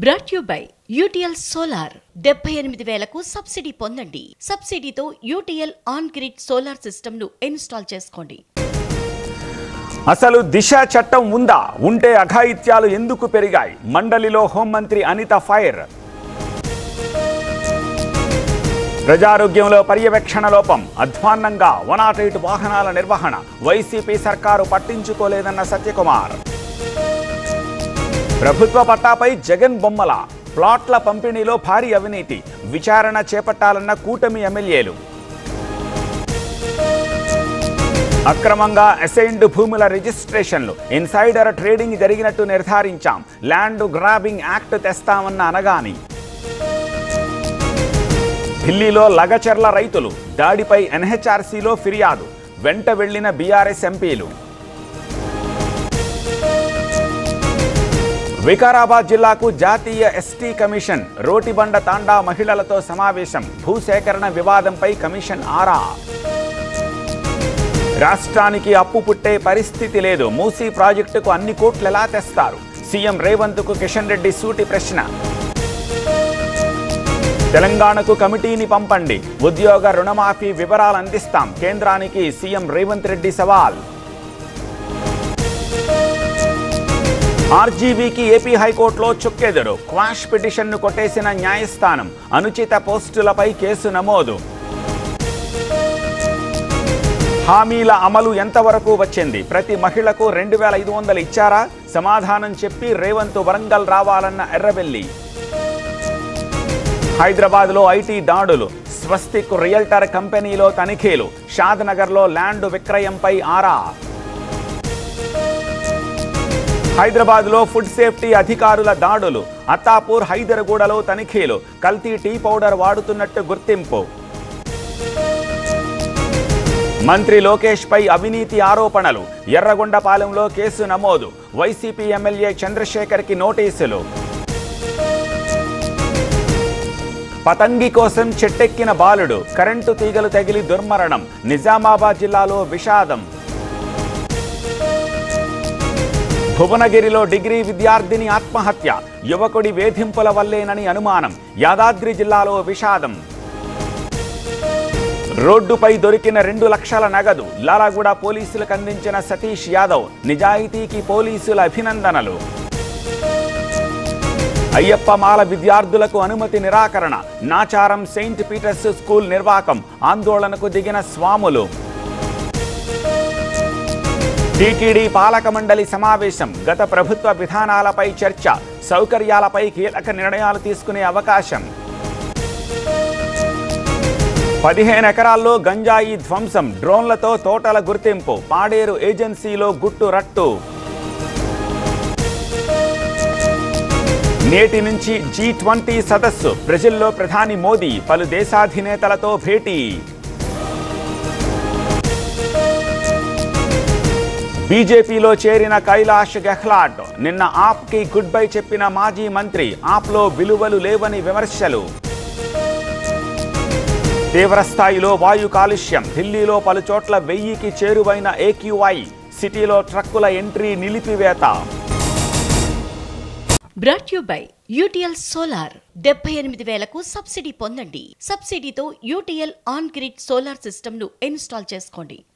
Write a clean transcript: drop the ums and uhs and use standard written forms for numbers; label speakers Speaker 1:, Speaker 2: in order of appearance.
Speaker 1: Brought you by UTL solar 78,000కు subsidy పొందండి. సబ్సిడీతో UTL on grid solar system ను ఇన్స్టాల్ చేసుకోండి.
Speaker 2: అసలు దిశ చట్టం ఉందా? ఉంటే అఘాయిత్యాలు ఎందుకు పెరిగాయి? మండలిలో హోంమంత్రి అనిత ఫైర్. ప్రజారోగ్యంలో పర్యవేక్షణ లోపం, అధ్వాన్నంగా 108 వాహనాల నిర్వహణ, వైసీపీ సర్కారు పట్టించుకోలేదన్న సత్యకుమార్. ప్రభుత్వ పట్టాపై జగన్ బొమ్మల, ప్లాట్ల పంపిణీలో భారీ అవినీతి, విచారణ చేపట్టాలన్న కూటమి ఎమ్మెల్యేలు. అక్రమంగా అసైన్డ్ భూముల రిజిస్ట్రేషన్లు, ఇన్సైడర్ ట్రేడింగ్ జరిగినట్టు నిర్ధారించాం, ల్యాండ్ గ్రాబింగ్ యాక్ట్ తెస్తామన్న అనగాని. ఢిల్లీలో లగచర్ల రైతులు, దాడిపై ఎన్హెచ్ఆర్సీలో ఫిర్యాదు, వెంట వెళ్లిన బీఆర్ఎస్ ఎంపీలు. వికారాబాద్ జిల్లాకు జాతీయ ఎస్టీ కమిషన్, రోటిబండ తాండా మహిళలతో సమావేశం, భూసేకరణ వివాదంపై కమిషన్ ఆరా. రాష్ట్రానికి అప్పు పుట్టే పరిస్థితి లేదు, మూసీ ప్రాజెక్టుకు అన్ని కోట్లు ఎలా తెస్తారు? సీఎం రేవంత్కు కిషన్ రెడ్డి సూటి ప్రశ్న. తెలంగాణకు కమిటీని పంపండి, ఉద్యోగ రుణమాఫీ వివరాలు అందిస్తాం, కేంద్రానికి సీఎం రేవంత్ రెడ్డి సవాల్. ఆర్జీవీకి ఏపీ హైకోర్టులో చుక్కెదురు, క్వాష్ పిటిషన్ను కొట్టేసిన న్యాయస్థానం, అనుచిత పోస్టులపై కేసు నమోదు. హామీల అమలు ఎంతవరకు వచ్చింది? ప్రతి మహిళకు 2,500 ఇచ్చారా? సమాధానం చెప్పి రేవంత్ వరంగల్ రావాలన్న ఎర్రబెల్లి. హైదరాబాద్లో ఐటీ దాడులు, స్వస్తిక్ రియల్టర్ కంపెనీలో తనిఖీలు, షాద్నగర్లో ల్యాండ్ విక్రయంపై ఆరా. హైదరాబాద్లో ఫుడ్ సేఫ్టీ అధికారుల దాడులు, అత్తాపూర్ హైదరగూడలో తనిఖీలు, కల్తీ టీ పౌడర్ వాడుతున్నట్టు గుర్తింపు. మంత్రి లోకేష్ పై అవినీతి ఆరోపణలు, ఎర్రగొండపాలెంలో కేసు నమోదు, వైసీపీ ఎమ్మెల్యే చంద్రశేఖర్కి నోటీసులు. పతంగి కోసం చెట్టెక్కిన బాలుడు, కరెంటు తీగలు తగిలి దుర్మరణం, నిజామాబాద్ జిల్లాలో విషాదం. భువనగిరిలో డిగ్రీ విద్యార్థిని ఆత్మహత్య, యువకుడి వేధింపుల వల్లేనని అనుమానం, యాదాద్రి జిల్లాలో విషాదం. రోడ్డుపై దొరికిన 2 లక్షల నగదు, లాలాగూడ పోలీసులకు అందించిన సతీష్ యాదవ్, నిజాయితీకి పోలీసుల అభినందనలు. అయ్యప్ప మాల విద్యార్థులకు అనుమతి నిరాకరణ, నాచారం సెయింట్ పీటర్స్ స్కూల్ నిర్వాకం, ఆందోళనకు దిగిన స్వాములు. టీటీడీ పాలక మండలి సమావేశం, గత ప్రభుత్వ విధానాలపై చర్చ, సౌకర్యాలపై కీలక నిర్ణయాలు తీసుకునే అవకాశం. 15 ఎకరాల్లో గంజాయి ధ్వంసం, డ్రోన్లతో తోటల గుర్తింపు, పాడేరు ఏజెన్సీలో గుట్టు రట్టు. నేటి నుంచి G20 సదస్సు, బ్రెజిల్లో ప్రధాని మోదీ పలు దేశాధినేతలతో భేటీ. బీజేపీలో చేరిన కైలాష్ గెహ్లాట్, నిన్న ఆప్కి గుడ్ బై చెప్పిన మాజీ మంత్రి, ఆప్లో విలువలు లేవని విమర్శలు. తీవ్రస్థాయిలో వాయు కాలుష్యం, ఢిల్లీలో పలు చోట్ల 1000కి చేరువైన AQI, సిటీలో ట్రక్కుల ఎంట్రీ నిలిపివేత.
Speaker 1: Brought you by UTL solar 78,000కు సబ్సిడీ పొందండి. సబ్సిడీతో UTL on grid solar system ను ఇన్స్టాల్ చేసుకోండి.